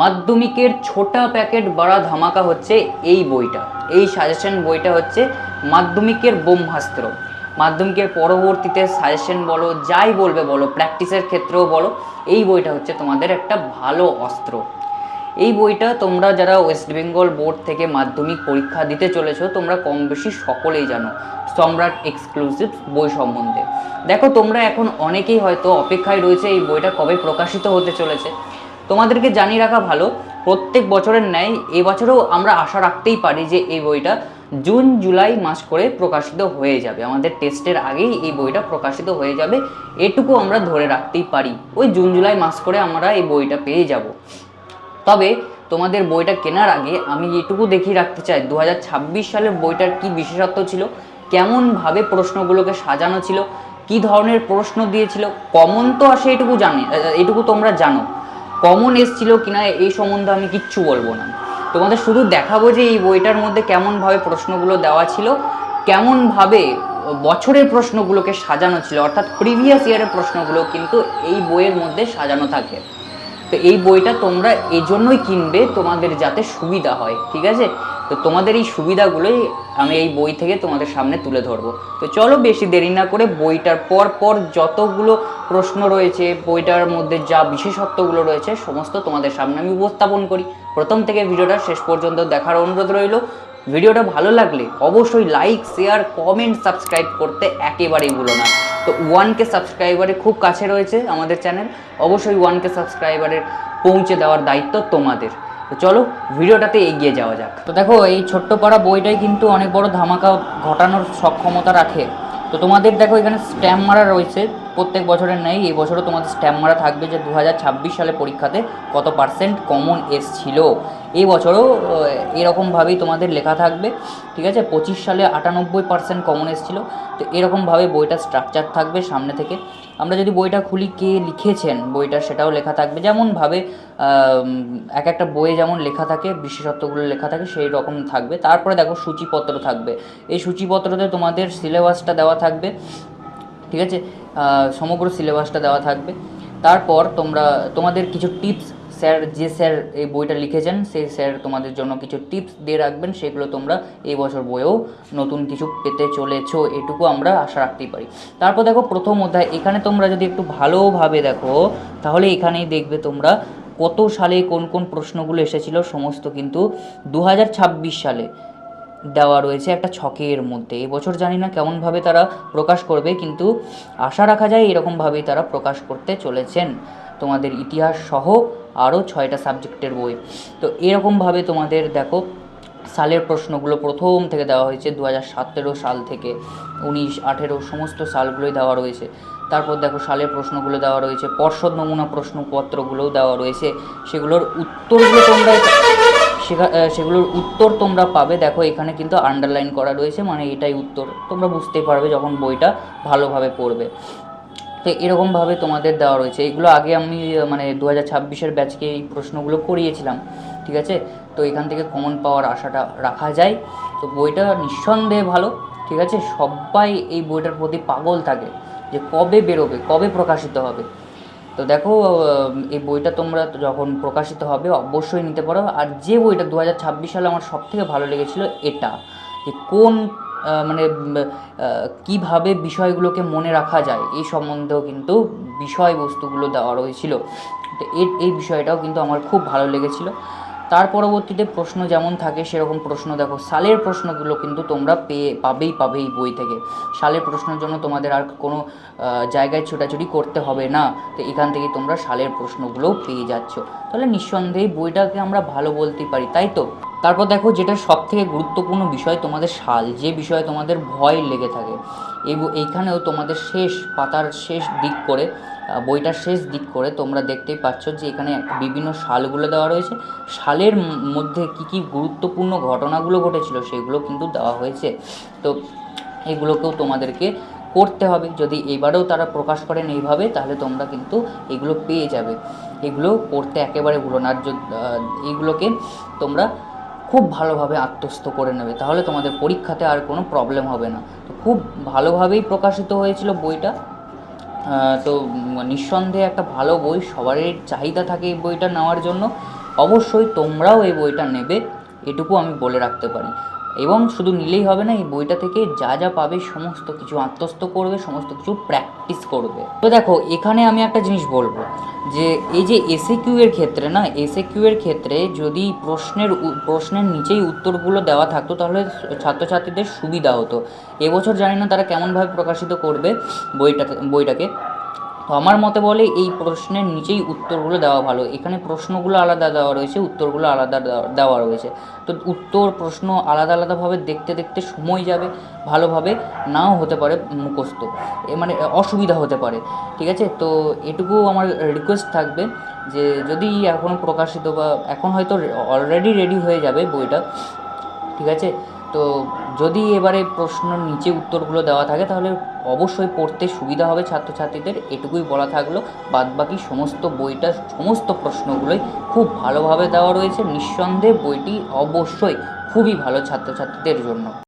মাধ্যমিকের ছোটা প্যাকেট বড়া ধামাকা হচ্ছে এই বইটা, এই সাজেশন বইটা হচ্ছে মাধ্যমিকের ব্রহ্মাস্ত্র। মাধ্যমিকের পরবর্তীতে সাজেশন বলো, যাই বলবে বলো, প্র্যাকটিসের ক্ষেত্রেও বলো, এই বইটা হচ্ছে তোমাদের একটা ভালো অস্ত্র। এই বইটা তোমরা যারা ওয়েস্ট বেঙ্গল বোর্ড থেকে মাধ্যমিক পরীক্ষা দিতে চলেছো, তোমরা কম বেশি সকলেই জানো সম্রাট এক্সক্লুসিভ বই সম্বন্ধে। দেখো, তোমরা এখন অনেকেই হয়তো অপেক্ষায় রয়েছে এই বইটা কবে প্রকাশিত হতে চলেছে। তোমাদেরকে জানিয়ে রাখা ভালো, প্রত্যেক বছরের ন্যায় এবছরেও আমরা আশা রাখতেই পারি যে এই বইটা জুন জুলাই মাস করে প্রকাশিত হয়ে যাবে। আমাদের টেস্টের আগেই এই বইটা প্রকাশিত হয়ে যাবে, এটুকু আমরা ধরে রাখতেই পারি। ওই জুন জুলাই মাস করে আমরা এই বইটা পেয়ে যাব। তবে তোমাদের বইটা কেনার আগে আমি এটুকু দেখিয়ে রাখতে চাই 2026 সালের বইটার কি বিশেষত্ব ছিল, কেমনভাবে প্রশ্নগুলোকে সাজানো ছিল, কি ধরনের প্রশ্ন দিয়েছিল। কমন তো আসে এটুকু জানি, এটুকু তোমরা জানো। কমন এসছিল কিনা এই সম্বন্ধে আমি কিচ্ছু বলবো না, তোমাদের শুধু দেখাবো যে এই বইটার মধ্যে কেমনভাবে প্রশ্নগুলো দেওয়া ছিল, কেমনভাবে বছরের প্রশ্নগুলোকে সাজানো ছিল, অর্থাৎ প্রিভিয়াস ইয়ারের প্রশ্নগুলো কিন্তু এই বইয়ের মধ্যে সাজানো থাকে। তো এই বইটা তোমরা এই জন্যই কিনবে, তোমাদের যাতে সুবিধা হয়, ঠিক আছে? তো তোমাদের এই সুবিধাগুলোই আমি এই বই থেকে তোমাদের সামনে তুলে ধরবো। তো চলো বেশি দেরি না করে বইটার পর পর যতগুলো প্রশ্ন রয়েছে, বইটার মধ্যে যা বিশেষত্বগুলো রয়েছে সমস্ত তোমাদের সামনে আমি উপস্থাপন করি। প্রথম থেকে ভিডিওটা শেষ পর্যন্ত দেখার অনুরোধ রইল। ভিডিওটা ভালো লাগলে অবশ্যই লাইক, শেয়ার, কমেন্ট, সাবস্ক্রাইব করতে একেবারেই ভুলো না। তো 1K সাবস্ক্রাইবারের খুব কাছে রয়েছে আমাদের চ্যানেল, অবশ্যই 1K সাবস্ক্রাইবারের পৌঁছে দেওয়ার দায়িত্ব তোমাদের। তো চলো ভিডিওটাতে এগিয়ে যাওয়া যাক। তো দেখো, এই ছোট্ট পাড়া বইটাই কিন্তু অনেক বড় ধামাকা ঘটানোর সক্ষমতা রাখে। তো তোমাদের দেখো এখানে স্ট্যাম্প মারা রয়েছে, প্রত্যেক বছরের নেই এই বছরও তোমাদের স্ট্যাম্প মারা থাকবে যে 2026 সালে পরীক্ষাতে কত পার্সেন্ট কমন এসছিল। এই বছরও এরকমভাবেই তোমাদের লেখা থাকবে, ঠিক আছে? 25 সালে 98% কমন এসেছিলো। তো এরকমভাবে বইটা স্ট্রাকচার থাকবে সামনে থেকে। আমরা যদি বইটা খুলি, কে লিখেছেন বইটা সেটাও লেখা থাকবে, যেমনভাবে এক একটা বইয়ে যেমন লেখা থাকে, বিশেষত্বগুলো লেখা থাকে, সেই রকম থাকবে। তারপরে দেখো সূচিপত্র থাকবে, এই সূচিপত্রতে তোমাদের সিলেবাসটা দেওয়া থাকবে, ঠিক আছে? সমগ্র সিলেবাসটা দেওয়া থাকবে। তারপর তোমাদের কিছু টিপস, স্যার এই বইটা লিখেছেন সেই স্যার তোমাদের জন্য কিছু টিপস দিয়ে রাখবেন, সেগুলো তোমরা এই বছর বইয়েও নতুন কিছু পেতে চলেছো, এটুকু আমরা আশা রাখতেই পারি। তারপর দেখো প্রথম অধ্যায়, এখানে তোমরা যদি একটু ভালোভাবে দেখো তাহলে এখানেই দেখবে তোমরা কত সালে কোন কোন প্রশ্নগুলো এসেছিল সমস্ত কিন্তু 2026 সালে দেওয়া রয়েছে একটা ছকের মধ্যে। এবছর জানি না কেমনভাবে তারা প্রকাশ করবে, কিন্তু আশা রাখা যায় এরকমভাবেই তারা প্রকাশ করতে চলেছেন তোমাদের ইতিহাস সহ আরও 6টা সাবজেক্টের বই। তো এরকমভাবে তোমাদের দেখো সালের প্রশ্নগুলো প্রথম থেকে দেওয়া হয়েছে, 2017 সাল থেকে 19, 18 সমস্ত সালগুলোই দেওয়া রয়েছে। তারপর দেখো সালের প্রশ্নগুলো দেওয়া রয়েছে, পর্ষদ নমুনা প্রশ্নপত্রগুলোও দেওয়া রয়েছে, সেগুলোর উত্তর তোমরা পাবে। দেখো এখানে কিন্তু আন্ডারলাইন করা রয়েছে, মানে এটাই উত্তর, তোমরা বুঝতে পারবে যখন বইটা ভালোভাবে পড়বে। তো এরকমভাবে তোমাদের দেওয়া রয়েছে। এগুলো আগে আমি মানে 2026-এর ব্যাচকে এই প্রশ্নগুলো করিয়েছিলাম, ঠিক আছে? তো এখান থেকে কমন পাওয়ার আশাটা রাখা যায়। তো বইটা নিঃসন্দেহে ভালো, ঠিক আছে? সবাই এই বইটার প্রতি পাগল থাকে যে কবে বেরোবে, কবে প্রকাশিত হবে। তো দেখো এই বইটা তোমরা যখন প্রকাশিত হবে অবশ্যই নিতে পারো। আর যে বইটা 2026 সালে আমার সবথেকে ভালো লেগেছিলো এটা, যে কোন মানে কীভাবে বিষয়গুলোকে মনে রাখা যায় এই সম্বন্ধেও কিন্তু বিষয়বস্তুগুলো দেওয়া রয়েছিল। তো এই বিষয়টাও কিন্তু আমার খুব ভালো লেগেছিলো। তার পরবর্তীতে প্রশ্ন যেমন থাকে সেরকম প্রশ্ন দেখো, সালের প্রশ্নগুলো কিন্তু তোমরা পাবেই এই বই থেকে। সালের প্রশ্নের জন্য তোমাদের আর কোনো জায়গায় ছোটাছুটি করতে হবে না, তো এখান থেকে তোমরা সালের প্রশ্নগুলোও পেয়ে যাচ্ছ। তাহলে নিঃসন্দেহে বইটাকে আমরা ভালো বলতেই পারি, তাই তো? তারপর দেখো যেটা সবথেকে গুরুত্বপূর্ণ বিষয়, তোমাদের সাল, যে বিষয়ে তোমাদের ভয় লেগে থাকে, এইখানেও তোমাদের শেষ পাতার শেষ দিক করে, বইটার শেষ দিক করে তোমরা দেখতেই পাচ্ছ যে এখানে বিভিন্ন সালগুলো দেওয়া রয়েছে। সালের মধ্যে কী কী গুরুত্বপূর্ণ ঘটনাগুলো ঘটেছিল সেগুলো কিন্তু দেওয়া হয়েছে। তো এগুলোকেও তোমাদেরকে করতে হবে। যদি এবারেও তারা প্রকাশ করেন এইভাবে, তাহলে তোমরা কিন্তু এগুলো পেয়ে যাবে। এগুলো পড়তে একেবারে ভুলো না। আর এইগুলোকে তোমরা খুব ভালোভাবে আত্মস্থ করে নেবে, তাহলে তোমাদের পরীক্ষাতে আর কোনো প্রবলেম হবে না। তো খুব ভালোভাবেই প্রকাশিত হয়েছিল বইটা। তো নিঃসন্দেহে একটা ভালো বই, সবারই চাহিদা থাকে এই বইটা নেওয়ার জন্য। অবশ্যই তোমরাও এই বইটা নেবে, এটুকু আমি বলে রাখতে পারি। এবং শুধু নিলেই হবে না, এই বইটা থেকে যা যা পাবে সমস্ত কিছু আত্মস্থ করবে, সমস্ত কিছু প্র্যাকটিস করবে। তো দেখো এখানে আমি একটা জিনিস বলবো, যে এই যে এসএকিউ এর ক্ষেত্রে না, এসএকিউ এর ক্ষেত্রে যদি প্রশ্নের নিচেই উত্তরগুলো দেওয়া থাকতো তাহলে ছাত্রছাত্রীদের সুবিধা হতো। এবছর জানি না তারা কেমনভাবে প্রকাশিত করবে বইটাকে। তো আমার মতে বলে এই প্রশ্নের নিচেই উত্তরগুলো দেওয়া ভালো। এখানে প্রশ্নগুলো আলাদা দেওয়া রয়েছে, উত্তরগুলো আলাদা দেওয়া রয়েছে। তো উত্তর প্রশ্ন আলাদা আলাদাভাবে দেখতে দেখতে সময় যাবে, ভালোভাবে নাও হতে পারে মুখস্থ, মানে অসুবিধা হতে পারে। ঠিক আছে, তো এটুকু আমার রিকোয়েস্ট থাকবে যে যদি এখনও প্রকাশিত বা এখন হয়তো অলরেডি রেডি হয়ে যাবে বইটা, ঠিক আছে, তো যদি এবারে প্রশ্নের নিচে উত্তরগুলো দেওয়া থাকে তাহলে অবশ্যই পড়তে সুবিধা হবে ছাত্রছাত্রীদের, এটুকুই বলা থাকলো। বাদবাকি সমস্ত বইটা সমস্ত প্রশ্নগুলোই খুব ভালোভাবে দেওয়া রয়েছে, নিঃসন্দেহে বইটি অবশ্যই খুবই ভালো ছাত্রছাত্রীদের জন্য।